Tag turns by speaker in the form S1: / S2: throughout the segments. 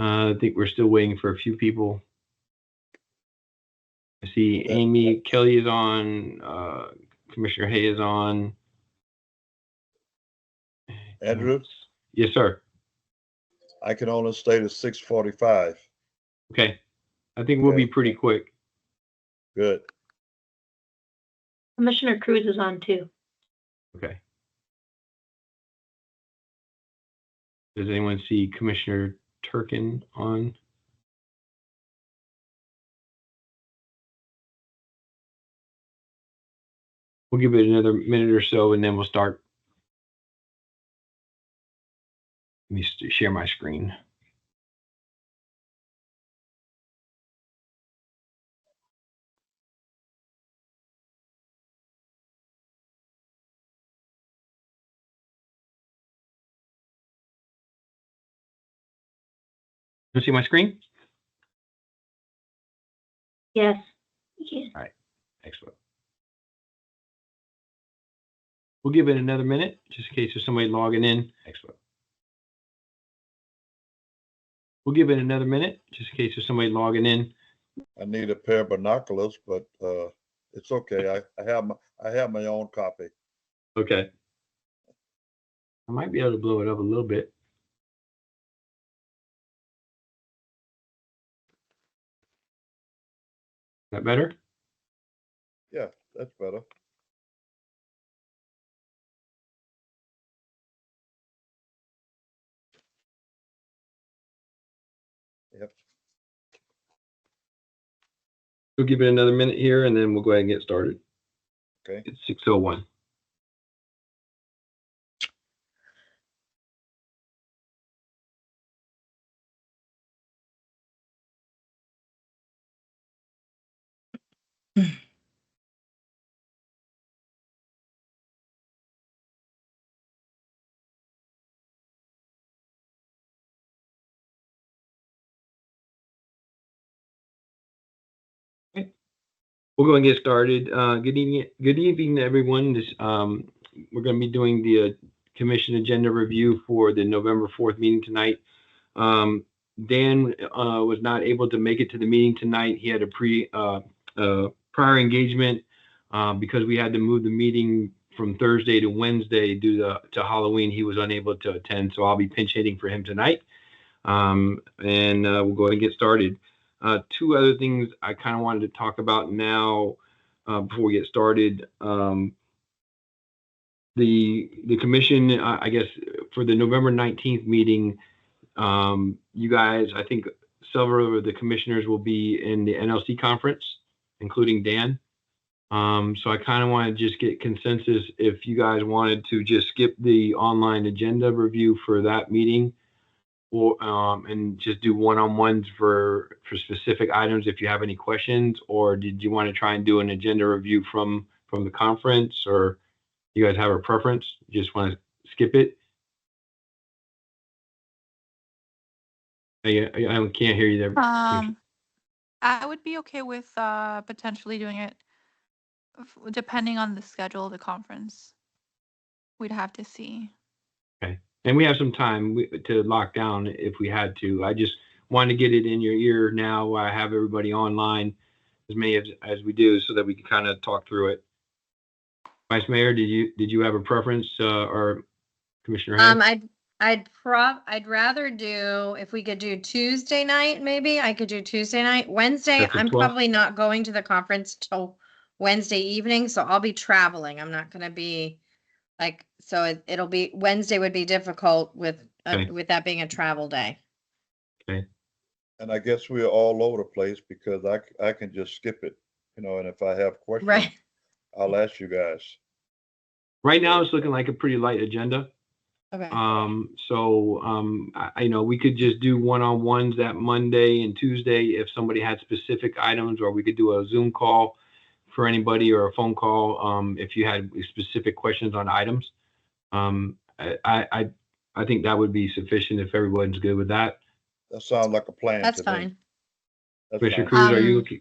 S1: I think we're still waiting for a few people. I see Amy Kelly is on. Commissioner Hay is on.
S2: Andrew,
S1: Yes, sir.
S2: I can only stay to 6:45.
S1: Okay. I think we'll be
S2: Okay.
S1: pretty quick.
S2: Good.
S3: Commissioner Cruz is on too.
S1: Okay. Does anyone see Commissioner Turkin on? We'll give it another minute or so and then we'll start. Let me share my screen. You see my screen?
S3: Yes. Yeah.
S1: All right. Excellent. We'll give it another minute just in case there's somebody logging in. Excellent. We'll give it another minute just in case there's somebody logging in.
S2: I need a pair of binoculars, but it's okay. I have my own copy.
S1: Okay. I might be able to blow it up a little bit. Is that better?
S2: Yeah, that's better. Yep.
S1: We'll give it another minute here and then we'll go ahead and get started.
S2: Okay.
S1: It's 6:01. We'll go and get started. Good evening, everyone. We're going to be doing the commission agenda review for the November 4th meeting tonight. Dan was not able to make it to the meeting tonight. He had a prior engagement because we had to move the meeting from Thursday to Wednesday due to Halloween. He was unable to attend, so I'll be pinch hitting for him tonight. And we'll go ahead and get started. Two other things I kind of wanted to talk about now before we get started. The commission, I guess, for the November 19th meeting, you guys, I think several of the commissioners will be in the NLC conference, including Dan. So I kind of want to just get consensus if you guys wanted to just skip the online agenda review for that meeting. Or, and just do one-on-ones for specific items if you have any questions, or did you want to try and do an agenda review from the conference, or you guys have a preference? You just want to skip it? I can't hear you there.
S4: I would be okay with potentially doing it depending on the schedule of the conference. We'd have to see.
S1: Okay. And we have some time to lock down if we had to. I just want to get it in your ear now while I have everybody online, as many as we do, so that we can kind of talk through it. Vice Mayor, did you have a preference, or Commissioner Hay?
S5: I'd rather do, if we could do Tuesday night, maybe I could do Tuesday night. Wednesday,
S1: That's the
S5: I'm
S1: 12th?
S5: probably not going to the conference till Wednesday evening, so I'll be traveling. I'm not gonna be like, so it'll be, Wednesday would be difficult with
S1: Okay.
S5: with that being a travel day.
S1: Okay.
S2: And I guess we're all over the place because I can just skip it, and if I have questions,
S5: Right.
S2: I'll ask you guys.
S1: Right now, it's looking like a pretty light agenda.
S5: Okay.
S1: We could just do one-on-ones that Monday and Tuesday if somebody had specific items, or we could do a Zoom call for anybody or a phone call if you had specific questions on items. I think that would be sufficient if everyone's good with that.
S2: That sounds like a plan.
S5: That's
S2: to me.
S5: fine.
S2: That's
S1: Commissioner
S2: fine.
S1: Cruz, are you looking?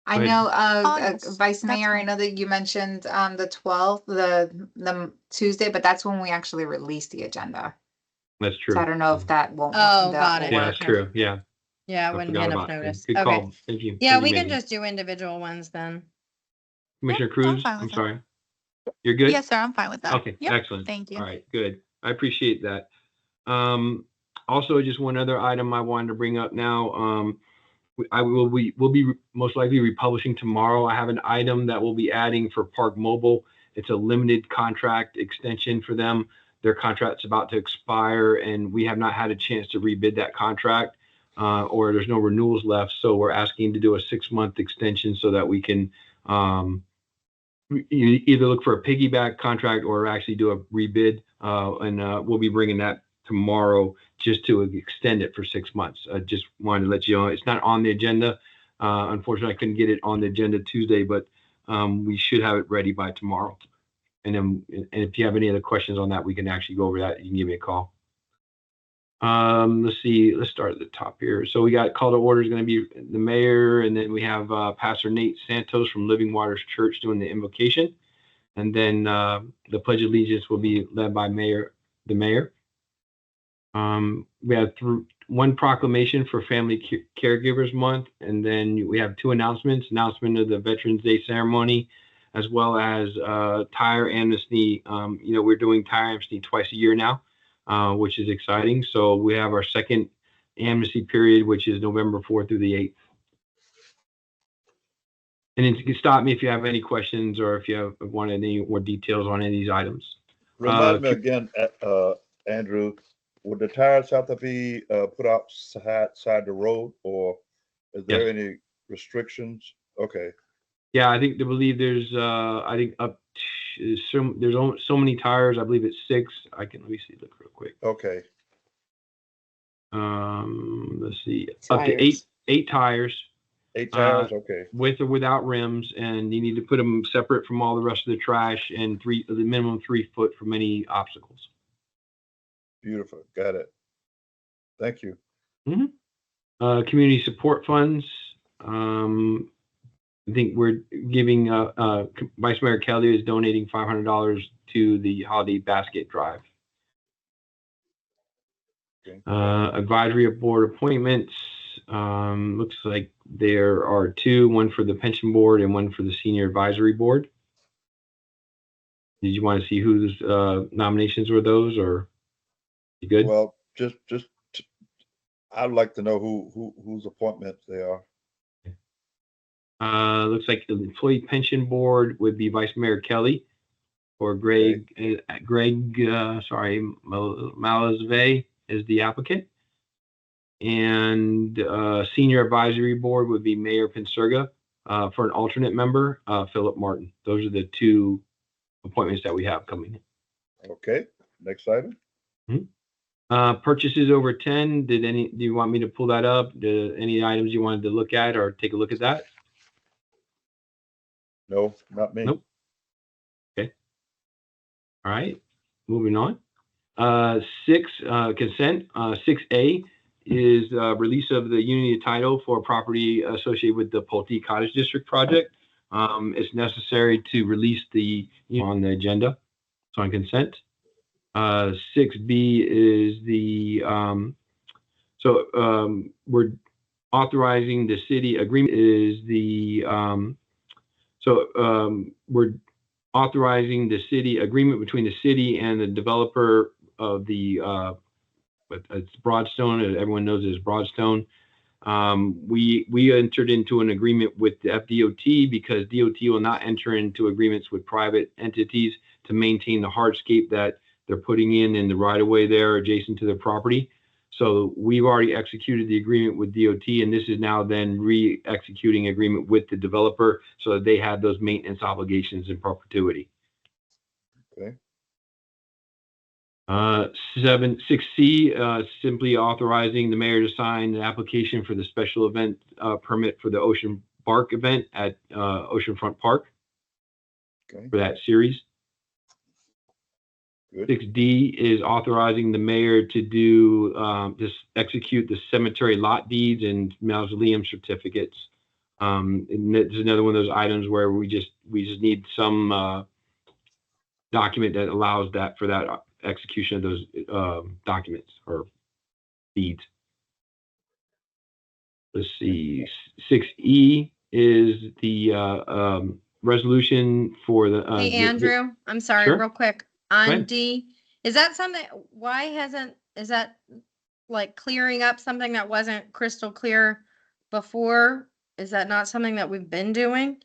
S6: I
S1: Go ahead.
S6: know,
S4: Yes,
S6: Vice
S4: that's
S6: Mayor, I
S4: fine.
S6: know that you mentioned the 12th, the Tuesday, but that's when we actually release the agenda.
S1: That's true.
S6: So I don't know if that won't.
S5: Oh,
S6: that
S5: got
S6: will
S5: it.
S1: Yeah,
S6: work.
S1: that's true. Yeah.
S5: Yeah, I
S1: I
S5: wouldn't
S1: forgot
S5: get enough
S1: about that.
S5: notice.
S1: Good
S5: Okay.
S1: call. Thank you.
S5: Yeah,
S1: Thank
S5: we
S1: you,
S5: can
S1: Megan.
S5: just do individual ones then.
S1: Commissioner
S4: I'm
S1: Cruz,
S4: fine
S1: I'm
S4: with that.
S1: sorry. You're good?
S4: Yes, sir. I'm fine with that.
S1: Okay,
S4: Yep.
S1: excellent.
S4: Thank you.
S1: All right, good. I appreciate that. Also, just one other item I wanted to bring up now. We'll be most likely republishing tomorrow. I have an item that we'll be adding for Park Mobile. It's a limited contract extension for them. Their contract's about to expire, and we have not had a chance to rebid that contract, or there's no renewals left. So we're asking to do a 6-month extension so that we can either look for a piggyback contract or actually do a rebid. And we'll be bringing that tomorrow just to extend it for 6 months. I just wanted to let you know it's not on the agenda. Unfortunately, I couldn't get it on the agenda Tuesday, but we should have it ready by tomorrow. And if you have any other questions on that, we can actually go over that. You can give me a call. Let's see. Let's start at the top here. So we got call to order is going to be the mayor, and then we have Pastor Nate Santos from Living Waters Church doing the invocation, and then the Pledge of Allegiance will be led by the mayor. We have one proclamation for Family Caregivers Month, and then we have 2 announcements: announcement of the Veterans Day ceremony, as well as tire amnesty. We're doing tire amnesty twice a year now. Which is exciting. So we have our second amnesty period, which is November 4th through the 8th. And then you can stop me if you have any questions or if you want any more details on any of these items.
S2: Remind me again, Andrew, would the tires have to be put outside the road, or is there any restrictions? Okay.
S1: Yeah, I believe there's up to, there's only so many tires. I believe it's 6. Let me see, look real quick.
S2: Okay.
S1: Let's see, up to 8 tires.
S2: 8 tires, okay.
S1: With or without rims, and you need to put them separate from all the rest of the trash, and the minimum 3 foot from any obstacles.
S2: Beautiful. Got it. Thank you.
S1: Community support funds. I think we're giving Vice Mayor Kelly is donating $500 to the Holiday Basket Drive.
S2: Okay.
S1: Advisory board appointments. Looks like there are 2, one for the pension board and one for the senior advisory board. Did you want to see whose nominations were those, or you good?
S2: Well, just I'd like to know whose appointments they are.
S1: Looks like the employee pension board would be Vice Mayor Kelly, or Greg Malazve is the applicant. And senior advisory board would be Mayor Pensurga, for an alternate member, Philip Martin. Those are the 2 appointments that we have coming in.
S2: Okay, next item.
S1: Purchases over 10. Do you want me to pull that up? Any items you wanted to look at or take a look at that?
S2: No, not me.
S1: Nope. Okay. All right. Moving on. 6, consent. 6A is release of the Unity title for property associated with the Pulte Cottage District project. It's necessary to release on the agenda. It's on consent. 6B is we're authorizing the city agreement we're authorizing the city agreement between the city and the developer of the it's Broadstone. Everyone knows it as Broadstone. We entered into an agreement with the FDOT because DOT will not enter into agreements with private entities to maintain the hardscape that they're putting in the right of way there adjacent to their property. So we've already executed the agreement with DOT, and this is now then re-executing agreement with the developer so that they have those maintenance obligations in perpetuity.
S2: Okay.
S1: 6C, simply authorizing the mayor to sign the application for the special event permit for the Ocean Bark event at Oceanfront Park.
S2: Okay.
S1: For that series.
S2: Good.
S1: 6D is authorizing the mayor to do just execute the cemetery lot deeds and mausoleum certificates. And it's another one of those items where we just need some document that allows that for that execution of those documents or deeds. Let's see, 6E is the resolution for the.
S5: Hey, Andrew, I'm sorry,
S1: Sure.
S5: real quick.
S1: ahead.
S5: On D, is that something, is that like clearing up something that wasn't crystal clear before? Is that not something that we've been doing?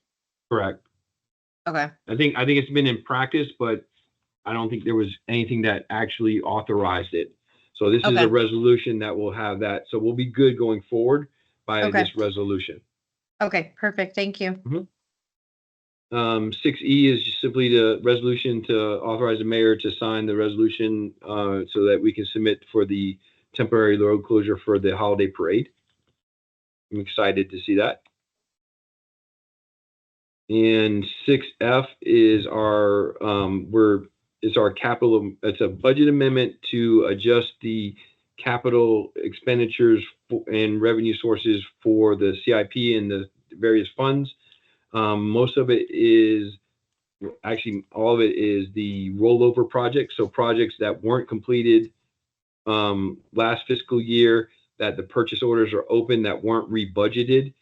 S1: Correct.
S5: Okay,
S1: I think it's been in practice, but I don't think there was anything that actually authorized it. So this is
S5: Okay.
S1: a resolution that will have that. So we'll be good going forward by
S5: Okay.
S1: this resolution.
S5: okay, perfect, thank you.
S1: 6E is just simply the resolution to authorize the mayor to sign the resolution so that we can submit for the temporary road closure for the holiday parade. I'm excited to see that. And 6F is our capital. It's a budget amendment to adjust the capital expenditures and revenue sources for the CIP and the various funds. Most of it is, actually all of it is the rollover projects. So projects that weren't completed last fiscal year, that the purchase orders are open, that weren't rebudgeted.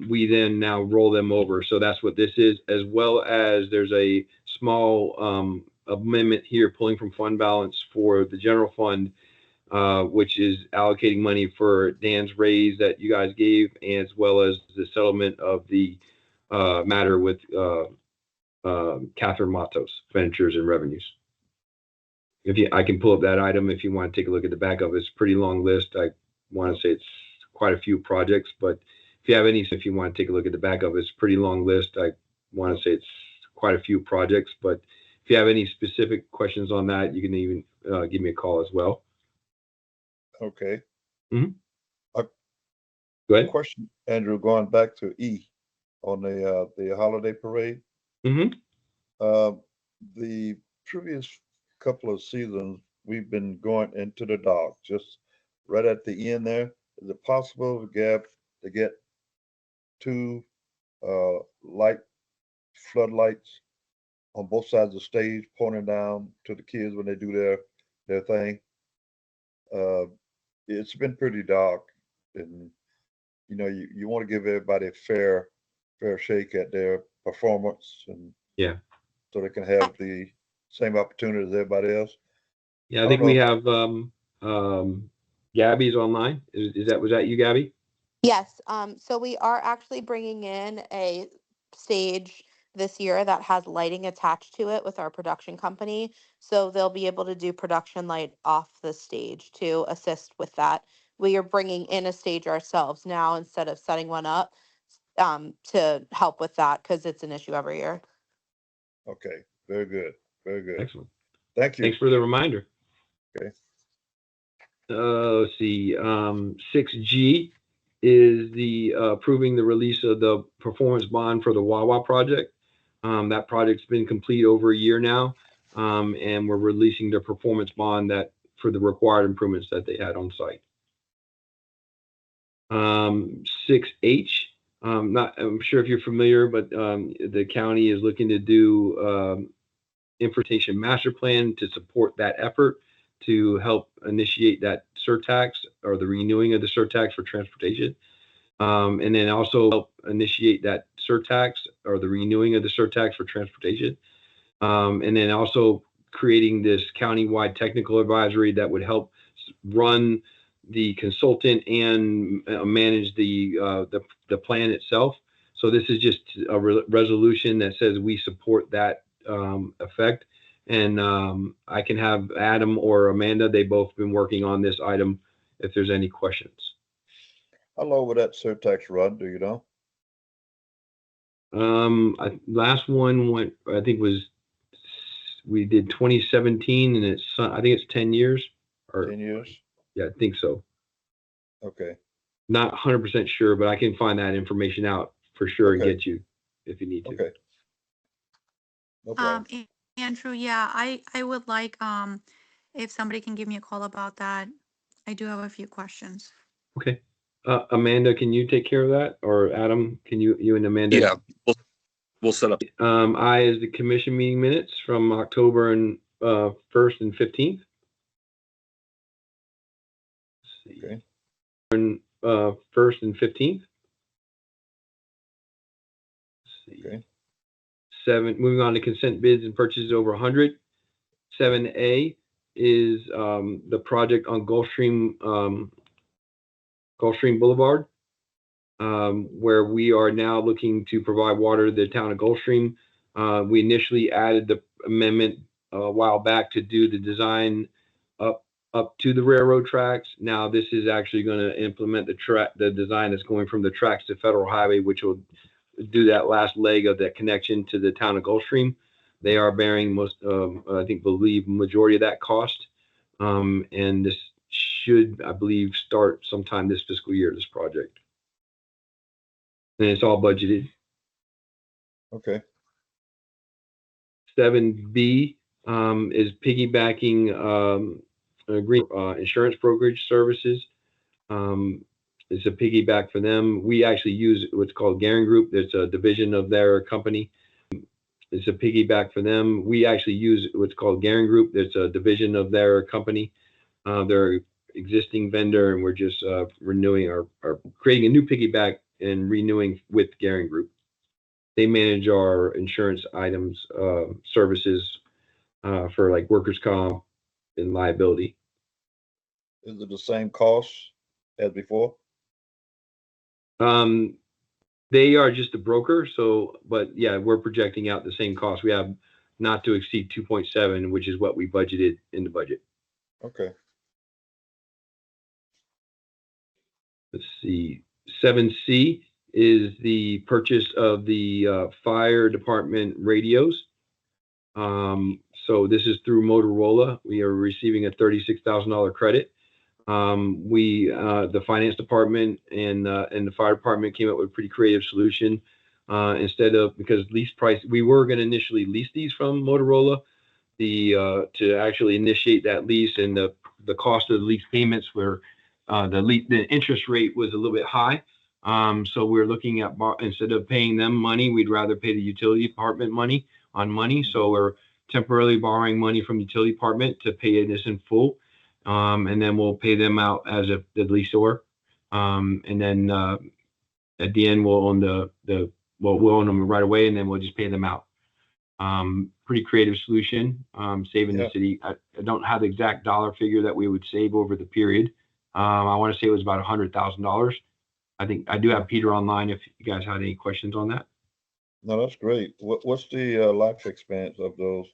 S1: We then now roll them over. So that's what this is, as well as there's a small amendment here pulling from fund balance for the general fund, which is allocating money for Dan's raise that you guys gave, as well as the settlement of the matter with Catherine Matos, expenditures and revenues. I can pull up that item if you want to take a look at the back of it. It's a pretty long list. I want to say it's quite a few projects, but if you want to take a look at the back of it, it's a pretty long list. I want to say it's quite a few projects, but if you have any specific questions on that, you can even give me a call as well.
S2: Okay.
S1: Go
S2: Go
S1: ahead.
S2: Question, Andrew, going back to E on the holiday parade. The previous couple of seasons, we've been going into the dock, just right at the end there. Is it possible to get two floodlights on both sides of the stage pointing down to the kids when they do their thing? It's been pretty dark, and you want to give everybody a fair shake at their performance, and
S1: Yeah.
S2: so they can have the same opportunity as everybody else.
S1: Yeah, I
S2: I
S1: think
S2: don't
S1: we
S2: know.
S1: have Gabby's online. Was that you, Gabby?
S6: Yes, so we are actually bringing in a stage this year that has lighting attached to it with our production company. So they'll be able to do production light off the stage to assist with that. We are bringing in a stage ourselves now instead of setting one up to help with that because it's an issue every year.
S2: Okay, very good, very good.
S1: Excellent.
S2: Thank you.
S1: Thanks for the reminder.
S2: Okay.
S1: Let's see. 6G is the approving the release of the performance bond for the Wawa project. That project's been complete over a year now, and we're releasing the performance bond that for the required improvements that they had on site. 6H. I'm sure if you're familiar, but the county is looking to do Transportation Master Plan to support that effort to help initiate that surtax or the renewing of the surtax for transportation. And then also help initiate that surtax or the renewing of the surtax for transportation. And then also creating this countywide technical advisory that would help run the consultant and manage the plan itself. So this is just a resolution that says we support that effect. And I can have Adam or Amanda, they both been working on this item if there's any questions.
S2: How low would that surtax run, do you know?
S1: Last one went, I think we did 2017 and I think it's 10 years or
S2: 10 years?
S1: yeah, I think so.
S2: Okay.
S1: Not 100% sure, but I can find that information out for sure and
S2: Okay.
S1: get you if you need to.
S2: Okay. No problem.
S4: Andrew, yeah, I would like, if somebody can give me a call about that. I do have a few questions.
S1: Okay. Amanda, can you take care of that? Or Adam, can you and Amanda?
S7: Yeah, we'll set up.
S1: I is the commission meeting minutes from October and 1st and 15th. Let's see.
S2: Okay.
S1: 1st and 15th. Let's see.
S2: Okay.
S1: 7, moving on to consent bids and purchases over 100. 7A is the project on Gulfstream Boulevard, where we are now looking to provide water to the town of Gulfstream. We initially added the amendment a while back to do the design up to the railroad tracks. Now this is actually going to implement the design that's going from the tracks to Federal Highway, which will do that last leg of that connection to the town of Gulfstream. They are bearing believe majority of that cost. And this should, I believe, start sometime this fiscal year, this project. And it's all budgeted.
S2: Okay.
S1: 7B is piggybacking green insurance brokerage services. It's a piggyback for them. We actually use what's called Garing Group. It's a division of their company. It's a piggyback for them. We actually use what's called Garing Group. It's a division of their company. Their existing vendor, and we're just renewing or creating a new piggyback and renewing with Garing Group. They manage our insurance items, services for like workers' comp and liability.
S2: Is it the same cost as before?
S1: They are just a broker, but yeah, we're projecting out the same cost. We have not to exceed 2.7, which is what we budgeted in the budget.
S2: Okay.
S1: Let's see. 7C is the purchase of the fire department radios. So this is through Motorola. We are receiving a $36,000 credit. The finance department and the fire department came up with a pretty creative solution. Because lease price, we were going to initially lease these from Motorola. To actually initiate that lease, and the cost of the lease payments were the interest rate was a little bit high. So we're looking at instead of paying them money, we'd rather pay the utility department money. So we're temporarily borrowing money from the utility department to pay this in full. And then we'll pay them out as the leaseor. And then at the end, we'll own we'll own them right away, and then we'll just pay them out. Pretty creative solution, saving the city. I don't have the exact dollar figure that we would save over the period. I want to say it was about $100,000. I think I do have Peter online if you guys had any questions on that.
S2: No, that's great. What's the life expense of those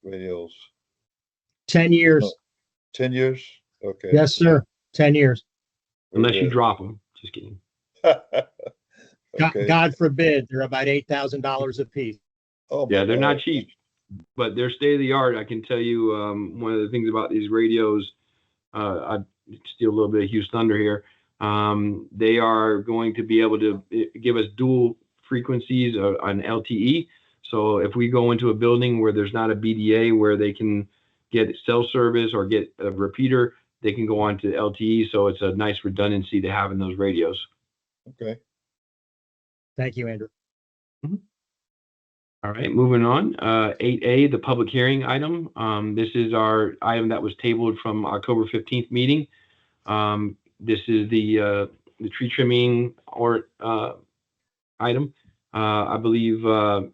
S2: radios?
S7: 10 years.
S2: No. 10 years? Okay.
S7: Yes, sir. 10 years.
S1: Unless you drop them. Just kidding.
S2: Okay.
S7: God forbid, they're about $8,000 a piece.
S2: Oh, my
S1: Yeah, they're not
S2: God.
S1: cheap, but they're state of the art. I can tell you one of the things about these radios, I steal a little bit of Hughes Thunder here. They are going to be able to give us dual frequencies on LTE. So if we go into a building where there's not a BDA where they can get cell service or get a repeater, they can go on to LTE. So it's a nice redundancy to have in those radios.
S2: Okay.
S7: Thank you, Andrew.
S1: All right, moving on. 8A, the public hearing item. This is our item that was tabled from October 15th meeting. This is the tree trimming item. I believe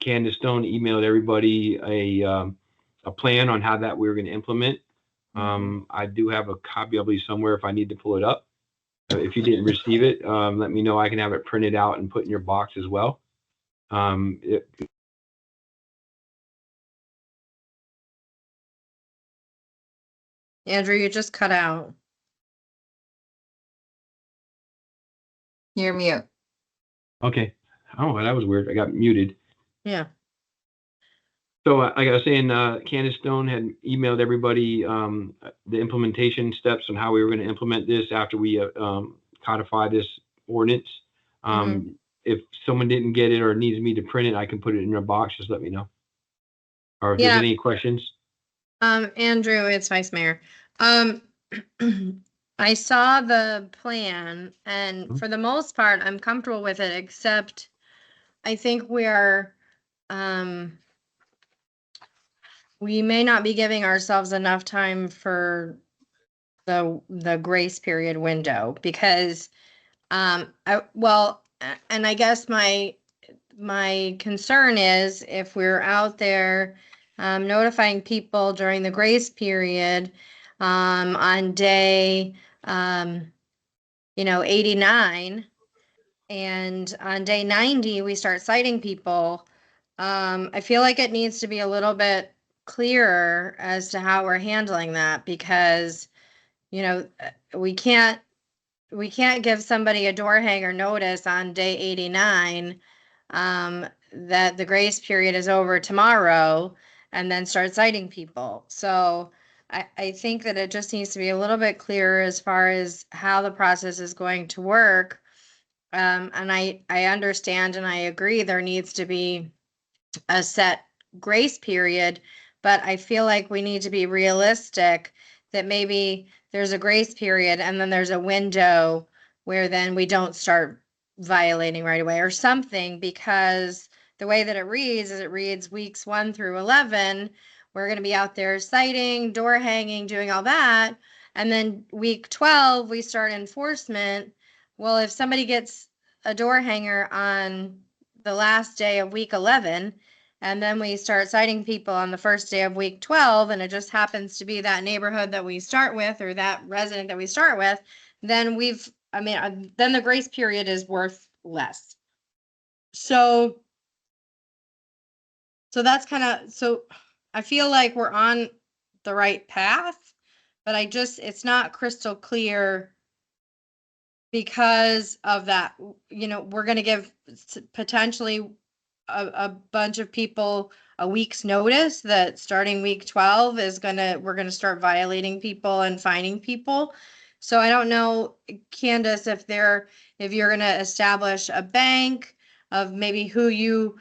S1: Candace Stone emailed everybody a plan on how that we were going to implement. I do have a copy, I believe, somewhere if I need to pull it up. If you didn't receive it, let me know. I can have it printed out and put in your box as well.
S5: Andrew, you just cut out.
S8: You're mute.
S1: Okay. Oh, that was weird. I got muted.
S5: Yeah.
S1: So like I was saying, Candace Stone had emailed everybody the implementation steps on how we were going to implement this after we codify this ordinance. If someone didn't get it or needs me to print it, I can put it in your box. Just let me know. Or if
S5: Yeah.
S1: there's any questions.
S5: Andrew, it's Vice Mayor. I saw the plan, and for the most part, I'm comfortable with it, except I think we are we may not be giving ourselves enough time for the grace period window because and I guess my concern is if we're out there notifying people during the grace period on day 89, and on day 90 we start citing people. I feel like it needs to be a little bit clearer as to how we're handling that because we can't give somebody a door hanger notice on day 89 that the grace period is over tomorrow and then start citing people. So I think that it just needs to be a little bit clearer as far as how the process is going to work. And I understand and I agree there needs to be a set grace period, but I feel like we need to be realistic that maybe there's a grace period and then there's a window where then we don't start violating right away or something, because the way that it reads is it reads weeks 1 through 11. We're going to be out there citing, door hanging, doing all that. And then week 12, we start enforcement. Well, if somebody gets a door hanger on the last day of week 11, and then we start citing people on the first day of week 12, and it just happens to be that neighborhood that we start with or that resident that we start with, then then the grace period is worth less. So that's so I feel like we're on the right path, but it's not crystal clear because of that. We're going to give potentially a bunch of people a week's notice that starting week 12 we're going to start violating people and fining people. So I don't know, Candace, if you're going to establish a bank of maybe who you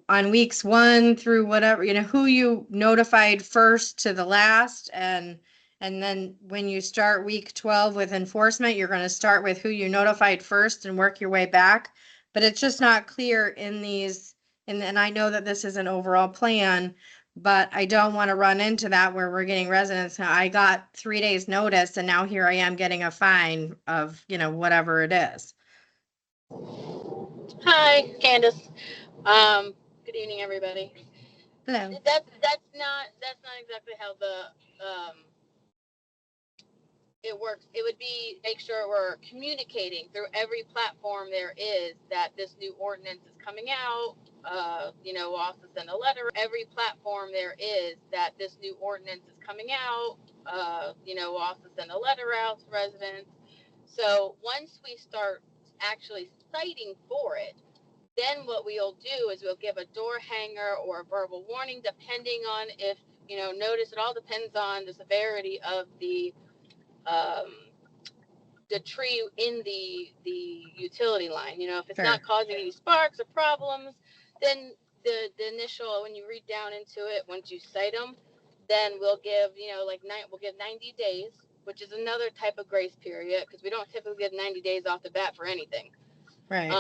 S5: on weeks 1 through whatever, who you notified first to the last, and then when you start week 12 with enforcement, you're going to start with who you notified first and work your way back. But it's just not clear in these, and I know that this is an overall plan, but I don't want to run into that where we're getting residents. I got 3 days notice and now here I am getting a fine of, whatever it is.
S9: Hi, Candace. Good evening, everybody.
S5: Hello.
S9: That's not exactly how the it works. It would be make sure we're communicating through every platform there is that this new ordinance is coming out. We'll also send a letter. Every platform there is that this new ordinance is coming out. We'll also send a letter out to residents. So once we start actually citing for it, then what we'll do is we'll give a door hanger or a verbal warning, depending on if, notice it all depends on the severity of the tree in the utility line. If it's not causing any sparks or problems, then the initial, when you read down into it, once you cite them, then we'll give, we'll give 90 days, which is another type of grace period, because we don't typically give 90 days off the bat for anything.
S5: Right.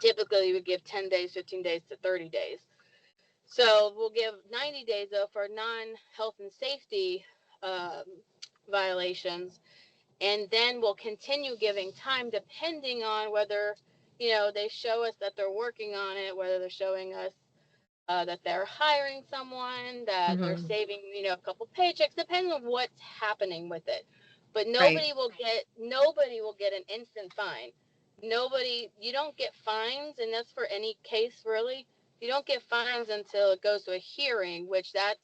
S9: Typically we give 10 days, 15 days to 30 days. So we'll give 90 days though for non-health and safety violations. And then we'll continue giving time depending on whether, they show us that they're working on it, whether they're showing us that they're hiring someone, that they're saving, a couple paychecks, depending on what's happening with it. But nobody will get an instant fine. You don't get fines, and that's for any case really. You don't get fines until it goes to a hearing, which that's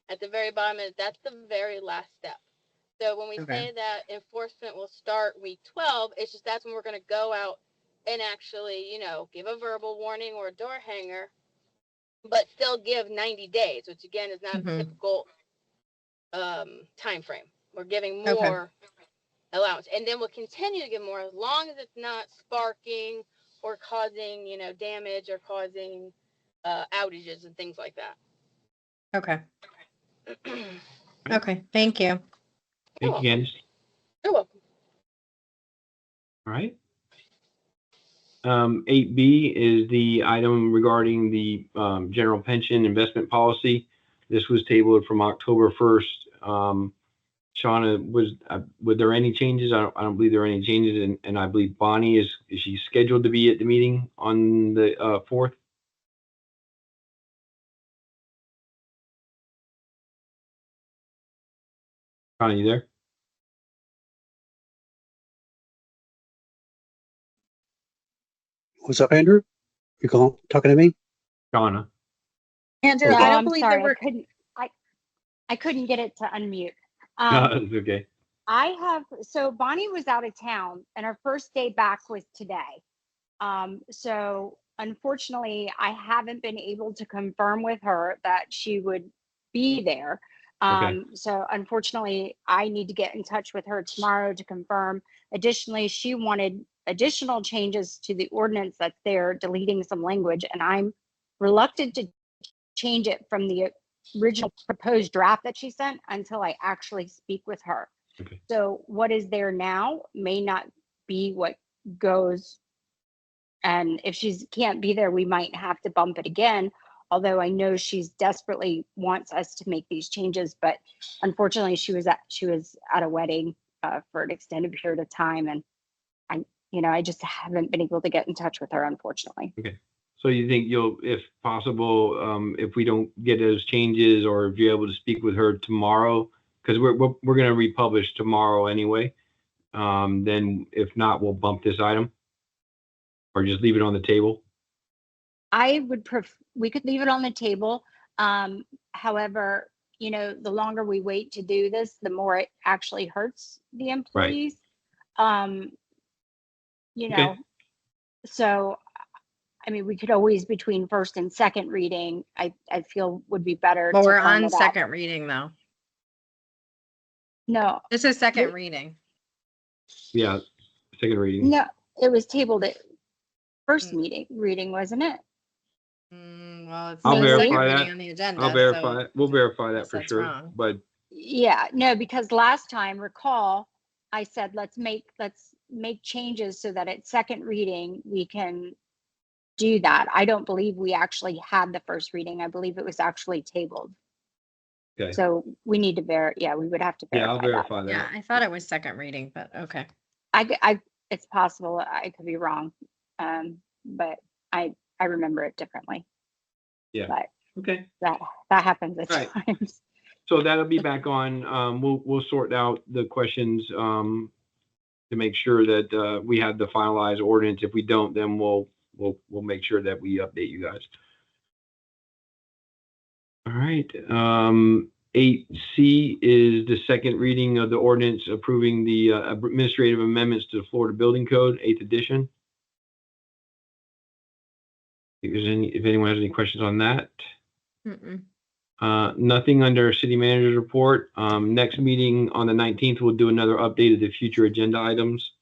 S9: at the very bottom, that's the very last step. So when we say that enforcement will start week 12, it's just that's when we're going to go out and actually, give a verbal warning or a door hanger, but still give 90 days, which again is not a typical time frame. We're giving more allowance, and then we'll continue to give more as long as it's not sparking or causing, damage or causing outages and things like that.
S5: Okay. Okay. Thank you.
S1: Thank you, Candace.
S9: You're welcome.
S1: All right. 8B is the item regarding the general pension investment policy. This was tabled from October 1st. Shauna, were there any changes? I don't believe there are any changes, and I believe Bonnie is she scheduled to be at the meeting on the 4th? Shauna, you there?
S10: What's up, Andrew? You talking to me?
S1: Shauna.
S5: Andrew,
S1: Okay.
S5: I don't
S11: I'm
S5: believe
S11: sorry,
S5: there were.
S11: I couldn't get it to unmute.
S1: No, it's okay.
S11: So Bonnie was out of town and her first day back was today. So unfortunately, I haven't been able to confirm with her that she would be there.
S1: Okay.
S11: So unfortunately, I need to get in touch with her tomorrow to confirm. Additionally, she wanted additional changes to the ordinance that's there, deleting some language, and I'm reluctant to change it from the original proposed draft that she sent until I actually speak with her.
S1: Okay.
S11: So what is there now may not be what goes. And if she can't be there, we might have to bump it again. Although I know she's desperately wants us to make these changes, but unfortunately she was at a wedding for an extended period of time, and I just haven't been able to get in touch with her, unfortunately.
S1: Okay. So you think you'll, if possible, if we don't get those changes, or if you're able to speak with her tomorrow, because we're going to republish tomorrow anyway. Then if not, we'll bump this item, or just leave it on the table.
S11: I would we could leave it on the table. However, the longer we wait to do this, the more it actually hurts the employees.
S1: Okay.
S11: So, I mean, we could always, between first and second reading, I feel would be better.
S5: Well,
S11: to
S5: we're
S11: firm
S5: on
S11: it up.
S5: second reading though.
S11: No,
S5: This is second reading.
S1: Yeah, second reading.
S11: no, it was tabled at first reading, wasn't it?
S5: Well, it's
S1: I'll
S5: the second
S1: verify
S5: reading
S1: that.
S5: on the agenda.
S1: I'll verify
S5: so
S1: it. We'll verify that
S5: unless
S1: for
S5: that's
S1: sure.
S5: wrong.
S1: But
S11: Yeah, no, because last time, recall, I said, let's make changes so that at second reading, we can do that. I don't believe we actually had the first reading. I believe it was actually tabled.
S1: okay.
S11: So we need to we would have to verify.
S1: Yeah, I'll verify that.
S5: Yeah, I thought it was second reading, but okay.
S11: It's possible I could be wrong. But I remember it differently.
S1: Yeah.
S11: But
S1: okay.
S11: That happens at
S1: Right.
S11: times.
S1: So that'll be back on. We'll sort out the questions to make sure that we have the finalized ordinance. If we don't, then we'll make sure that we update you guys. All right. 8C is the second reading of the ordinance approving the administrative amendments to the Florida Building Code, 8th edition. If anyone has any questions on that. Nothing under city manager's report. Next meeting on the 19th, we'll do another update of the future agenda items.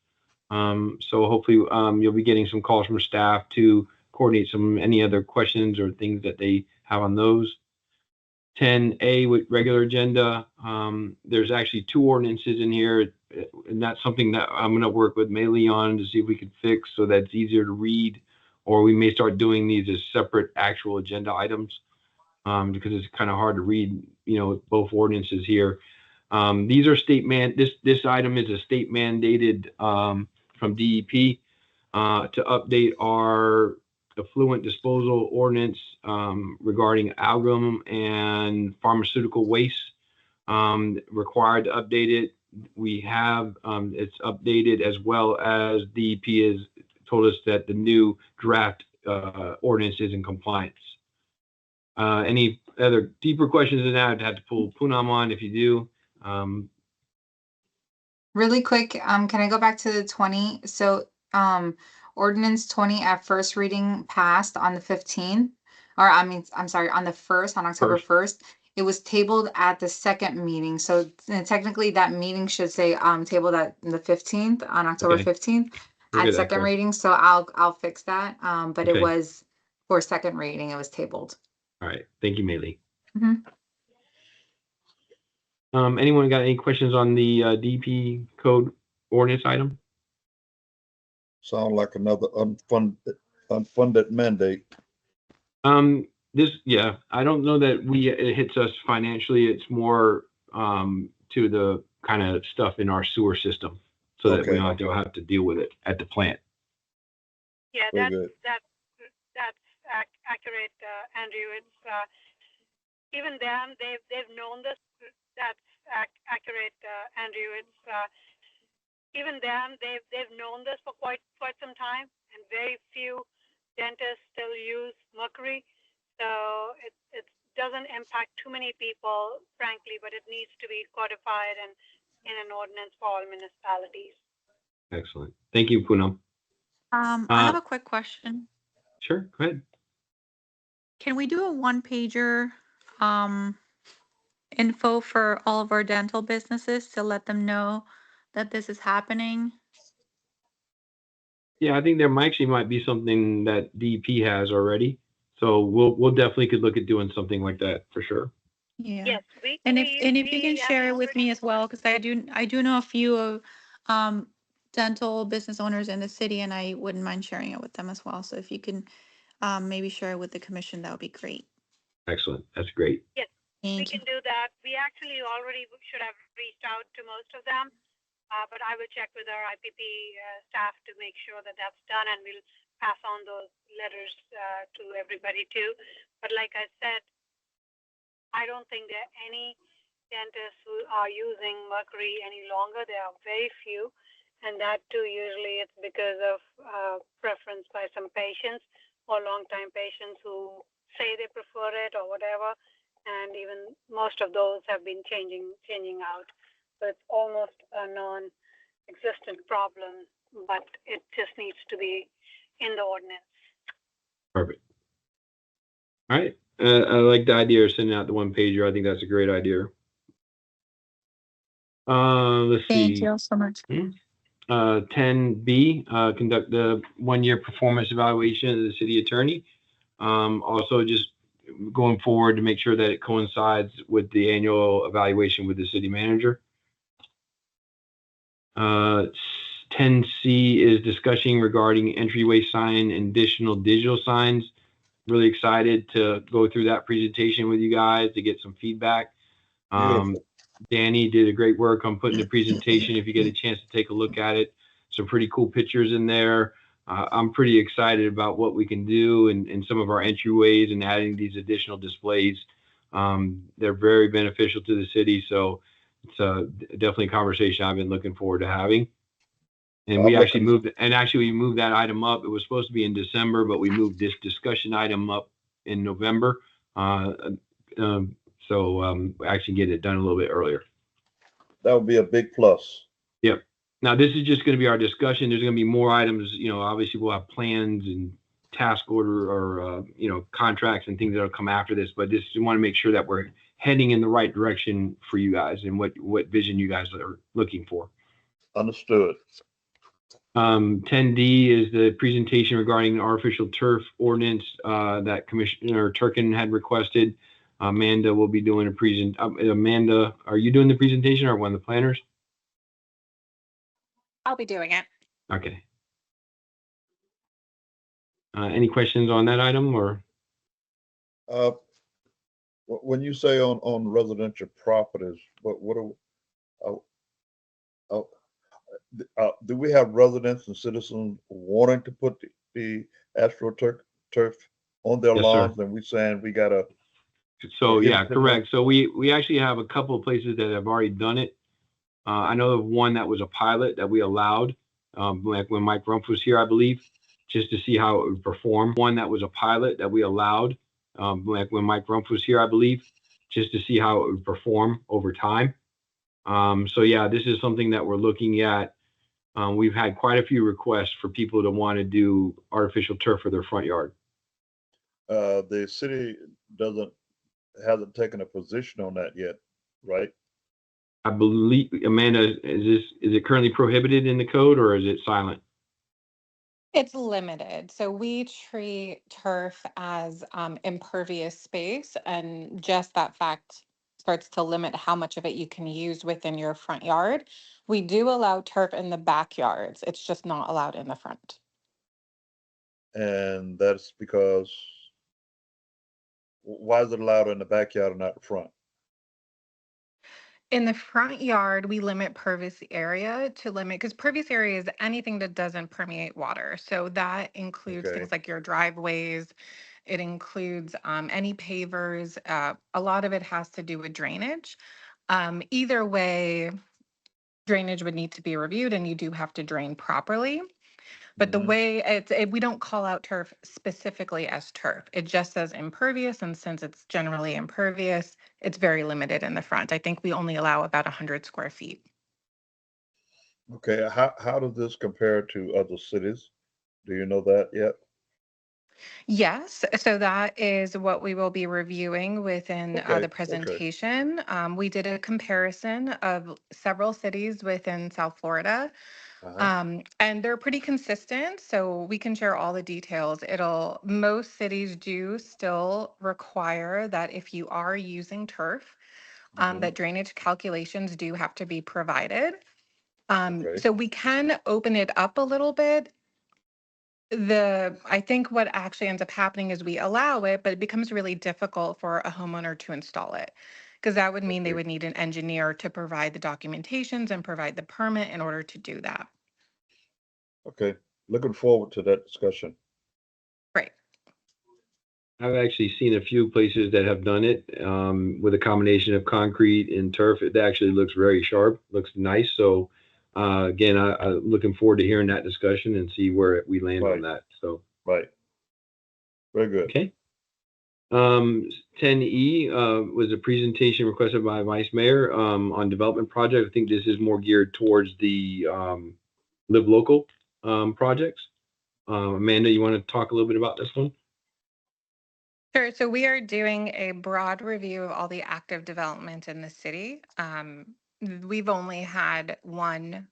S1: So hopefully you'll be getting some calls from staff to coordinate any other questions or things that they have on those. 10A with regular agenda. There's actually 2 ordinances in here, and that's something that I'm going to work with Maylee on to see if we can fix so that it's easier to read, or we may start doing these as separate actual agenda items. Because it's kind of hard to read, both ordinances here. These are this item is a state mandated from DEP to update our effluent disposal ordinance regarding amalgam and pharmaceutical waste. Required to update it. We have it's updated, as well as DEP has told us that the new draft ordinance is in compliance. Any other deeper questions than that, I'd have to pull Poonam on if you do.
S8: Really quick, can I go back to the 20? So, ordinance 20 at first reading passed on the 15th, or I'm sorry, on the 1st, on October 1st. It was tabled at the second meeting. So technically that meeting should say tabled at the 15th, on October 15th at second reading. So I'll fix that. But it was for second reading, it was tabled.
S1: All right. Thank you, Maylee. Anyone got any questions on the DP code ordinance item?
S2: Sound like another unfunded mandate.
S1: Yeah, I don't know that it hits us financially. It's more to the kind of stuff in our sewer system, so that we
S2: Okay.
S1: don't have to deal with it at the plant.
S12: Yeah,
S2: Very good.
S12: that's accurate, Andrew. It's even then they've known this. That's accurate, Andrew. It's even then they've known this for quite some time, and very few dentists still use mercury. So it doesn't impact too many people, frankly, but it needs to be codified and in an ordinance for all municipalities.
S1: Excellent. Thank you, Poonam.
S4: I have a quick question.
S1: Sure, go ahead.
S4: Can we do a one-pager info for all of our dental businesses to let them know that this is happening?
S1: Yeah, I think there might be something that DEP has already. So we'll definitely could look at doing something like that for sure.
S4: Yeah.
S12: Yes,
S4: And if you can share it with me as well, because I do know a few of dental business owners in the city, and I wouldn't mind sharing it with them as well. So if you can maybe share it with the commission, that would be great.
S1: Excellent. That's great.
S12: Yes, we
S4: Thank you.
S12: can do that. We actually already should have reached out to most of them, but I will check with our IPP staff to make sure that that's done, and we'll pass on those letters to everybody too. But like I said, I don't think there are any dentists who are using mercury any longer. There are very few, and that too usually it's because of preference by some patients or long-time patients who say they prefer it or whatever, and even most of those have been changing out. So it's almost a non-existent problem, but it just needs to be in the ordinance.
S1: Perfect. All right. I like the idea of sending out the one pager. I think that's a great idea. Let's
S4: Thank
S1: see.
S4: you so much.
S1: 10B, conduct the 1-year performance evaluation of the city attorney. Also, just going forward to make sure that it coincides with the annual evaluation with the city manager. 10C is discussing regarding entryway sign and additional digital signs. Really excited to go through that presentation with you guys to get some feedback.
S2: Beautiful.
S1: Danny did a great work on putting the presentation. If you get a chance to take a look at it, some pretty cool pictures in there. I'm pretty excited about what we can do in some of our entryways and adding these additional displays. They're very beneficial to the city. So it's definitely a conversation I've been looking forward to having. And we actually moved that item up. It was supposed to be in December, but we moved this discussion item up in November. So actually get it done a little bit earlier.
S2: That would be a big plus.
S1: Yep. Now this is just going to be our discussion. There's going to be more items. Obviously we'll have plans and task order or contracts and things that'll come after this. But we want to make sure that we're heading in the right direction for you guys and what vision you guys are looking for.
S2: Understood.
S1: 10D is the presentation regarding the artificial turf ordinance that Commissioner Turkin had requested. Amanda will be doing a present. Amanda, are you doing the presentation or one of the planners?
S13: I'll be doing it.
S1: Okay. Any questions on that item or?
S2: When you say on residential properties, do we have residents and citizens wanting to put the AstroTurf on their
S1: Yes,
S2: lawns,
S1: sir.
S2: and we saying we gotta?
S1: So yeah, correct. So we actually have a couple of places that have already done it. I know of one that was a pilot that we allowed, like when Mike Rumpf was here, I believe, just to see how it would perform. One that was a pilot that we allowed, like when Mike Rumpf was here, I believe, just to see how it would perform over time. So yeah, this is something that we're looking at. We've had quite a few requests for people to want to do artificial turf for their front yard.
S2: The city hasn't taken a position on that yet, right?
S1: I believe, Amanda, is it currently prohibited in the code or is it silent?
S13: It's limited. So we treat turf as impervious space, and just that fact starts to limit how much of it you can use within your front yard. We do allow turf in the backyards. It's just not allowed in the front.
S2: And that's because, why is it allowed in the backyard and not the front?
S13: In the front yard, we limit pervious area to limit, because pervious area is anything that doesn't permeate water. So that includes
S2: Okay.
S13: things like your driveways. It includes any pavers. A lot of it has to do with drainage. Either way, drainage would need to be reviewed and you do have to drain properly. But the
S2: Mhm.
S13: way we don't call out turf specifically as turf. It just says impervious. And since it's generally impervious, it's very limited in the front. I think we only allow about 100 square feet.
S2: Okay, how does this compare to other cities? Do you know that yet?
S13: Yes, so that is what we will be reviewing within
S2: Okay,
S13: the
S2: okay.
S13: presentation. We did a comparison of several cities within South Florida. And they're pretty consistent, so we can share all the details. Most cities do still require that if you are using turf,
S2: Mhm.
S13: that drainage calculations do have to be provided.
S2: Okay,
S13: So we can open it up a little bit. I think what actually ends up happening is we allow it, but it becomes really difficult for a homeowner to install it. Because that would mean they
S2: okay,
S13: would need an engineer to provide the documentations and provide the permit in order to do that.
S2: okay. Looking forward to that discussion.
S13: Right.
S1: I've actually seen a few places that have done it with a combination of concrete and turf. It actually looks very sharp, looks nice. So again, I'm looking forward to hearing that discussion and see where we land on
S2: Right.
S1: that. So,
S2: Right. Very good.
S1: okay. 10E was a presentation requested by Vice Mayor on development project. I think this is more geared towards the Live Local projects. Amanda, you want to talk a little bit about this one?
S13: Sure. So we are doing a broad review of all the active development in the city. We've only had one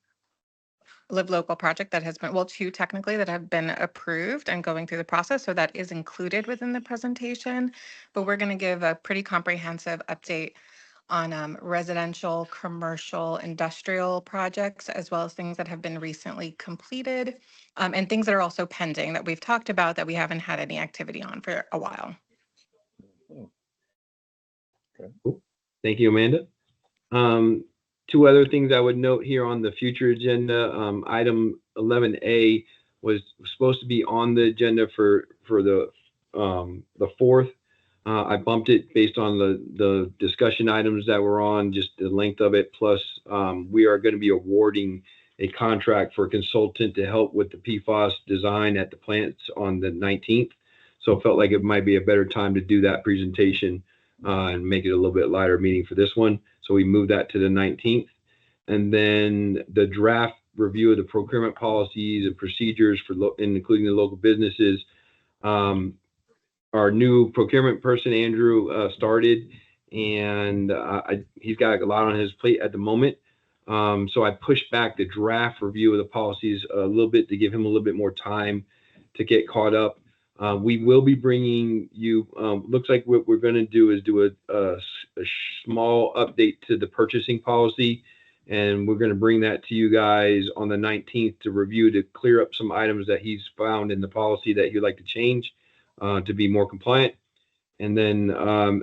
S13: Live Local project that has been, well, two technically that have been approved and going through the process. So that is included within the presentation. But we're going to give a pretty comprehensive update on residential, commercial, industrial projects, as well as things that have been recently completed and things that are also pending that we've talked about that we haven't had any activity on for a while.
S1: Cool. Thank you, Amanda. Two other things I would note here on the future agenda. Item 11A was supposed to be on the agenda for the 4th. I bumped it based on the discussion items that were on, just the length of it. Plus, we are going to be awarding a contract for a consultant to help with the PFAS design at the plants on the 19th. So it felt like it might be a better time to do that presentation and make it a little bit lighter meeting for this one. So we moved that to the 19th. And then the draft review of the procurement policies and procedures for including the local businesses. Our new procurement person, Andrew, started, and he's got a lot on his plate at the moment. So I pushed back the draft review of the policies a little bit to give him a little bit more time to get caught up. We will be bringing you, looks like what we're going to do is do a small update to the purchasing policy. And we're going to bring that to you guys on the 19th to review, to clear up some items that he's found in the policy that he'd like to change to be more compliant. And then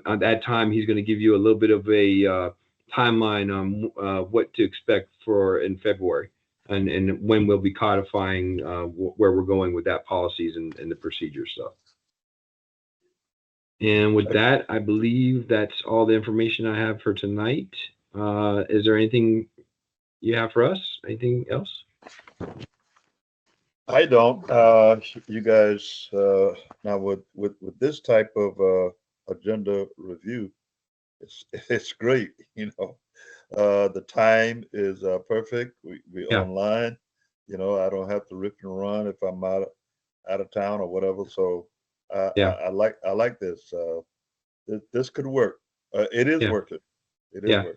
S1: at that time, he's going to give you a little bit of a timeline on what to expect for in February and when we'll be codifying where we're going with that policies and the procedure stuff. And with that, I believe that's all the information I have for tonight. Is there anything you have for us? Anything else?
S2: I don't. You guys now with this type of agenda review, it's great. You know, the time is perfect. We online. You know, I don't have to rip and run if I'm out of town or whatever. So I like this. This could work. It is working. It is working.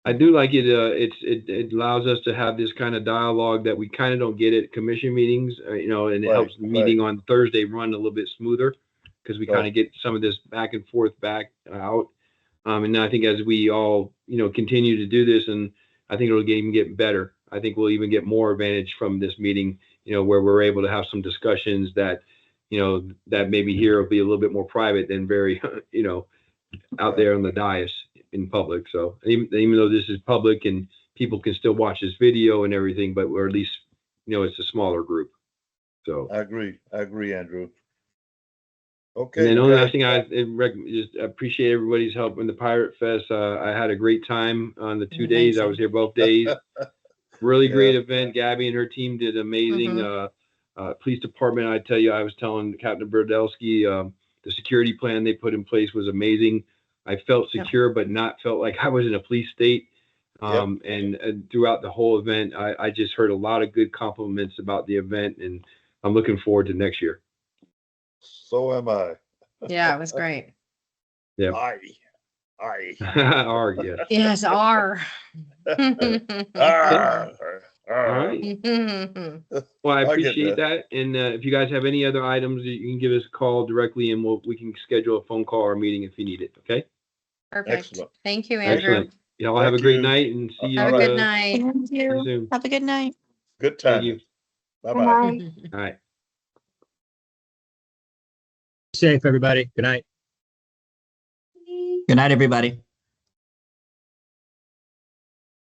S1: I do like it. It allows us to have this kind of dialogue that we kind of don't get at commission meetings, you know, and it helps the meeting on Thursday run a little bit smoother because we kind of get some of this back and forth back out. And I think as we all, continue to do this, and I think it'll even get better. I think we'll even get more advantage from this meeting, where we're able to have some discussions that, that maybe here will be a little bit more private than very, out there on the dais in public. So even though this is public and people can still watch this video and everything, but we're at least, it's a smaller group. So.
S2: I agree, Andrew.
S1: And
S2: Okay.
S1: then the only other thing I just appreciate everybody's help in the Pirate Fest. I had a great time on the 2 days. I was here both days. Really great event. Gabby and her team did amazing. Police department, I tell you, I was telling Captain Brodelsky, the security plan they put in place was amazing. I felt secure, but not felt like I was in a police state. And throughout the whole event, I just heard a lot of good compliments about the event, and I'm looking forward to next year.
S2: So am I.
S5: Yeah, it was great.
S1: Yeah.
S2: I.
S1: Yeah.
S5: Yes, R.
S1: All right. Well, I appreciate that. And if you guys have any other items, you can give us a call directly, and we can schedule a phone call or meeting if you need it. Okay.
S5: Perfect.
S2: Excellent.
S5: Thank you, Andrew.
S1: Excellent. Y'all have a great night, and see you.
S5: Have a good night.
S4: Thank
S1: See you
S4: you.
S1: soon.
S4: Have a good night.
S2: Good
S1: Thank
S2: time.
S1: you.
S2: Bye-bye.
S1: All right.
S7: Safe, everybody. Good night.
S14: Good night, everybody.